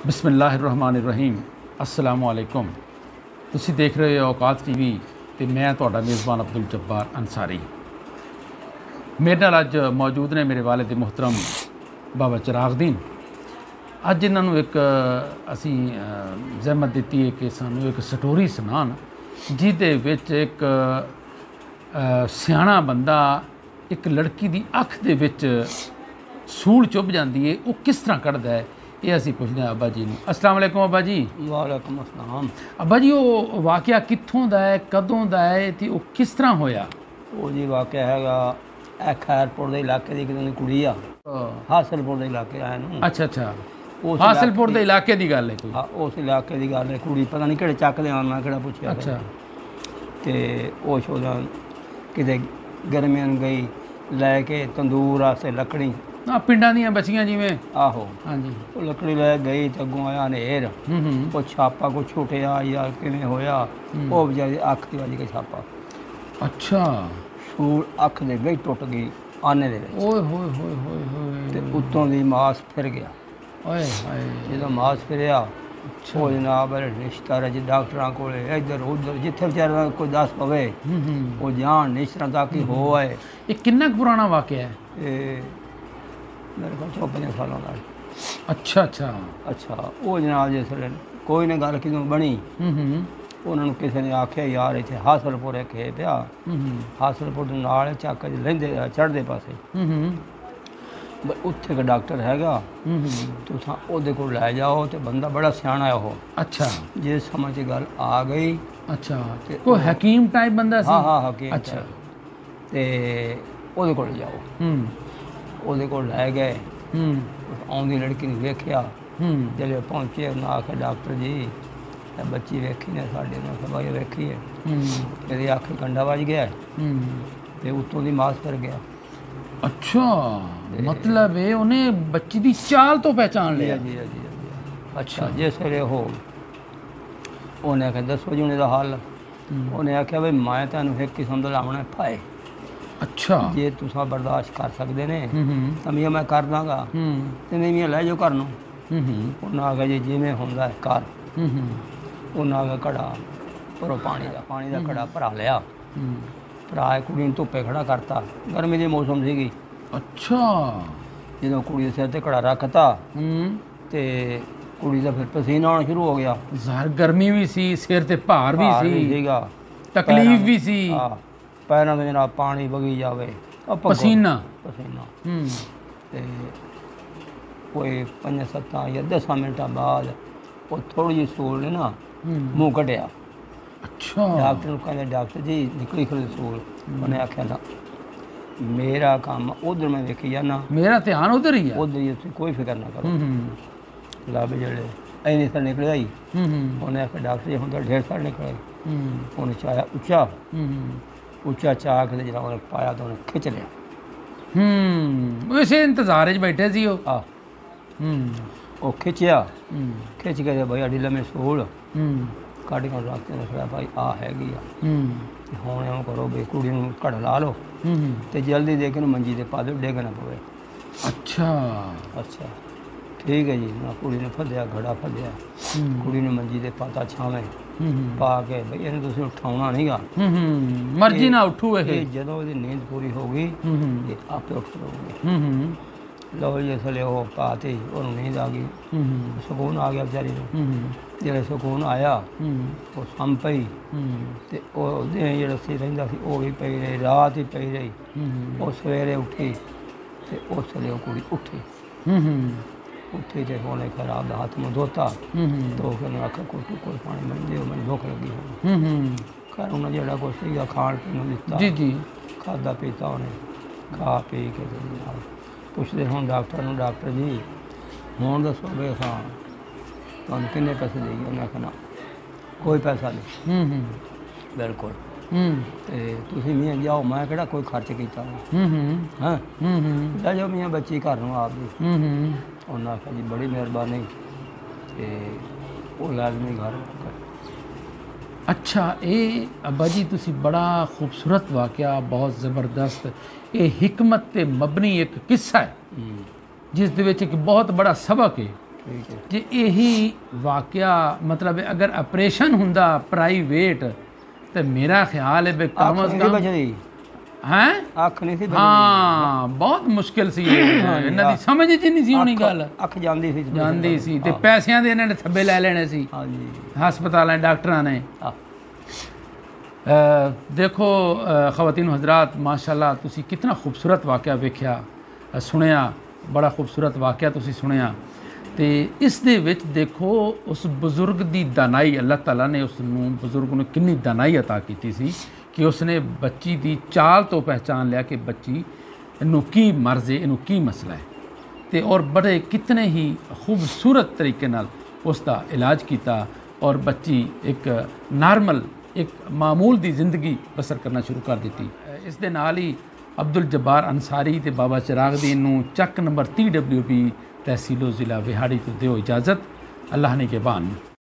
बिस्मिल्लाहिर्रहमानिर्रहीम अस्सलामु अलैकुम। तुसी देख रहे हो औकात टीवी ते मैं तुहाडा मेज़बान अब्दुल जब्बार अंसारी। मेरे नाल अज मौजूद ने मेरे वालिद मुहतरम बाबा चिरागदीन। अज इन्हों एक असी जहमत दी है कि सानू एक स्टोरी सुनान जिहदे विच एक सियाणा बंदा एक लड़की दी अख दे विच सूल चुभ जाती है, वो किस तरह कढ़दा है, ये असी पुछदे हैं अब्बा जी नूं। अस्सलाम वालेकुम अब्बा जी। वालेकुम अस्सलाम। अब्बा जी वो वाक़या कित्थों दा है, कदों दा है ते वो किस तरह होया? वो जी वाक़या हैगा ए खैरपुर दे इलाके दी कितनी कुड़ी आ, हासिलपुर दे इलाके आए नूं। अच्छा अच्छा, हासिलपुर दे इलाके दी गल है कोई? हाँ, उस इलाके दी गल है। कुड़ी पता नहीं किहड़े चक दे आन, मैं किहड़ा पुछया। अच्छा। ते ओ शोदा किते गर्मियां नूं गई लैके तंदूर आस्ते लकड़ी, हाँ पिंडां दियां बच्चियां जिवें। आहो हाँ जी। वो लकड़ी लै गई ते अगों आया नेर, वो छापा को छुटिया या किवें होया, वो बेचारी अख दी वज के छापा। अच्छा। सूल अख दे गई टुट गई आने दे विच, ओए होए होए होए होए। ते उत्तों दी मास फिर गया। ओए हाय। जो मास फिरिया अच्छा। वो जनाब रिश्तेदार च डॉक्टर को इधर उधर जिथे बेचारे दा कोई दस पवे वो जान निश्चर ताकि हो आए। ये कितना कुछ पुराना वाक़या है? ये मेरे को 54 सालों का। अच्छा अच्छा। अच्छा, वो जनाब जिसले कोई ने गल कितों बनी, उन्होंने किसी ने आख्या यार इतने हासिलपुर एक है पिया, हासिलपुर दे नाल चक लेंदे चढ़दे पासे उत्थे का डॉक्टर हैगा, तुसां ओहदे कोल लै जाओ, ते बंदा बड़ा सियाणा है वो। अच्छा। जे समझ गल आ गई। अच्छा, कोई हकीम टाइप बंदा सी? हाँ हाँ हकीम। अच्छा। ते ओहदे कोल जाओ, ओहदे कोल लै गए। आउंदी लड़की ने वेख्या, जल्ले पहुंचे उन्हें आख्या डॉक्टर जी बच्ची वेखी ने साढ़े ने भाई वेखी है, मेरी अख कंडा वज गया ते उत्तों दी मास फिर गया। अच्छा, मतलब है उन्हें बच्ची दी चाल तो पहचान लिया? जी जी जी। अच्छा, जिस वे हो उन्हें आख्या दसो जी उन्हें दा हाल। उन्हें आख्या भाई मैं तैनूं एक किस्म दा लावना फाए। अच्छा, जे तुसां बर्दाश्त कर सकदे ने तां मियां मैं कर दांगा, ते नहीं मियां लै जाओ घर नूं। उन्हें आख्या जी जिवें हुंदा है कर। उन्हें आख्या घड़ा भरो पानी दा घड़ा भरा लिया, भरा कुड़ी नूं धुप्पे खड़ा करता, गर्मी दी मौसम सीगी। अच्छा। जो कुड़ी सिर ते घड़ा रखता ते कुड़ी दा फिर पसीना आना शुरू हो गया। ज़ाहिर गर्मी भी सी, सिर ते भार भी सीगा, तकलीफ भी सी। पैरों में जनाब पानी बगी जावे, पसीना पसीना। ते कोई 5-7 या 10 मिनटां बाद वो थोड़ी जी सूल ने ना मुँह कटिया। अच्छा। डॉक्टर को कहते डॉक्टर जी निकली खड़ी सूल। उन्हें आख्या ना मेरा काम उधर मैं वेखी जाना, मेरा ध्यान उधर ही है, उधर ही, कोई फिक्र ना करो। लब जड़े इन्नी सर निकले आई। उन्हें आख्या डॉक्टर जी हम तो 1.5 साल निकले। उन्हें चाया उच्चा उच्चा चाह के जरा उन्हें पाया तो उन्हें खिंच लिया। वैसे इंतजार बैठे सी वो खिंचिया, खिंच के भाई अड़ी लम्मे सूल कढ़ के रखते रखा भाई आ हैगी हुण एवं करो भाई कुड़ी नूं घड़ ला लो ते जल्दी दे के मंजी दे पा दो, डिग ना पवे। अच्छा अच्छा ठीक है जी। मैं कुड़ी ने फद्या, घड़ा फद्या, कुड़ी ने मंजी दे पाता छावें पा के भाई इन्हें तुसीं उठाउणा नहीं गा, मर्जी ना उठू। जदों इहदी नींद पूरी हो गई ये आपे उठ खड़ोगे। लो जी इसलिए वो पाती और नींद आ गई, सुकून आ गया बेचारी को। जो सुकून आया वो सम पई, तो वो दिन जो सी रहिंदा सी वो भी पई रही, रात ही पई रही। वो सवेरे उठी तो उस वे कुड़ी उठी उठी तो उन्हें खराब हाथ में धोता, तो फिर आखिर कोई पानी बन दो, मैं भुख लगी हो। खैर उन्हें जरा कुछ सीगा खाण पीन दिता, जी जी खादा पीता, उन्हें खा पी के पुछते हूँ डॉक्टर नूं डॉक्टर जी हुण दसो भी हाँ तुहानूं किन्ने पैसे देइए? उन्हें आखना कोई पैसा नहीं। बिल्कुल। ते तुसीं मियाँ जाओ, मैं किहड़ा कोई खर्च कीता हाँ, लै जाओ मियाँ बच्ची घर नूं आप जी। उन्हें आख्या जी बड़ी मेहरबानी, ते वो लाजमी घर। अच्छा, ये अब्बा जी तुसी बड़ा खूबसूरत वाक़या, बहुत ज़बरदस्त, ये हिकमत ते मबनी एक किस्सा है जिस दे विच एक बहुत बड़ा सबक है ਠੀਕ ਹੈ ਜੇ ਇਹੀ ਵਾਕਿਆ ਮਤਲਬ ਹੈ, ਅਗਰ ਆਪਰੇਸ਼ਨ ਹੁੰਦਾ ਪ੍ਰਾਈਵੇਟ ਤੇ ਮੇਰਾ ਖਿਆਲ ਹੈ ਵੀ ਕਮ ਅੱਖ ਅਜ਼ ਨਹੀਂ ਕਮ ਬਚਦੀ ਹੈ ਅੱਖ ਨਹੀਂ ਸੀ ਬਚਦੀ ਹਾਂ ਬਹੁਤ ਮੁਸ਼ਕਿਲ ਸੀ ਇਹਨਾਂ ਦੀ ਸਮਝ 'ਚ ਨਹੀਂ ਸੀ ਹੋਣੀ ਗੱਲ ਅੱਖ ਜਾਂਦੀ ਸੀ ਜਾਂਦੀ ਸੀ ਤੇ ਪੈਸਿਆਂ ਦੇ ਇਹਨਾਂ ਨੇ ਥੱਬੇ ਲੈ ਲੈਣੇ ਸੀ ਹਾਂਜੀ ਹਸਪਤਾਲਾਂ ਡਾਕਟਰਾਂ ਨੇ ਆ ਦੇਖੋ ਖਵਾਤੀਨ ਹਜ਼ਰਾਤ ਮਾਸ਼ਾਅੱਲਾ ਤੁਸੀਂ ਕਿਤਨਾ ਖੂਬਸੂਰਤ ਵਾਕਿਆ ਵੇਖਿਆ ਸੁਣਿਆ ਬੜਾ ਖੂਬਸੂਰਤ ਵਾਕਿਆ ਤੁਸੀਂ ਸੁਣਿਆ ਤੇ ਇਸ ਦੇ ਵਿੱਚ ਦੇਖੋ ਉਸ ਬਜ਼ੁਰਗ ਦੀ ਦਾਨਾਈ ਅੱਲਾਹ ਤਾਲਾ ਨੇ ਉਸ ਨੂੰ ਬਜ਼ੁਰਗ ਨੂੰ ਕਿੰਨੀ ਦਾਨਾਈ ਅਤਾ ਕੀਤੀ ਸੀ ਕਿ ਉਸਨੇ ਬੱਚੀ ਦੀ ਚਾਲ ਤੋਂ ਪਹਿਚਾਨ ਲਿਆ ਕਿ ਬੱਚੀ ਇਹਨੂੰ ਕੀ ਮਰਜ਼ ਹੈ ਇਹਨੂੰ ਕੀ ਮਸਲਾ ਹੈ ਤੇ ਔਰ ਬੜੇ ਕਿਤਨੇ ਹੀ ਖੂਬਸੂਰਤ ਤਰੀਕੇ ਨਾਲ ਉਸ ਦਾ ਇਲਾਜ ਕੀਤਾ ਔਰ ਬੱਚੀ ਇੱਕ ਨਾਰਮਲ ਇੱਕ ਮਾਮੂਲ ਦੀ ਜ਼ਿੰਦਗੀ ਬਸਰ ਕਰਨਾ ਸ਼ੁਰੂ ਕਰ ਦਿੱਤੀ ਇਸ ਦੇ ਨਾਲ ਹੀ ਅਬਦੁਲ ਜੱਬਾਰ ਅੰਸਾਰੀ ਤੇ ਬਾਬਾ ਚਿਰਾਗ ਦੀਨ ਨੂੰ ਚੱਕ ਨੰਬਰ 30 WB ਤਹਿਸੀਲੋ ਜ਼ਿਲ੍ਹਾ ਵਿਹਾੜੀ ਤੋਂ ਦਿਓ ਇਜਾਜ਼ਤ ਅੱਲਾਹ ਨੇ ਕੇ ਬਾਨ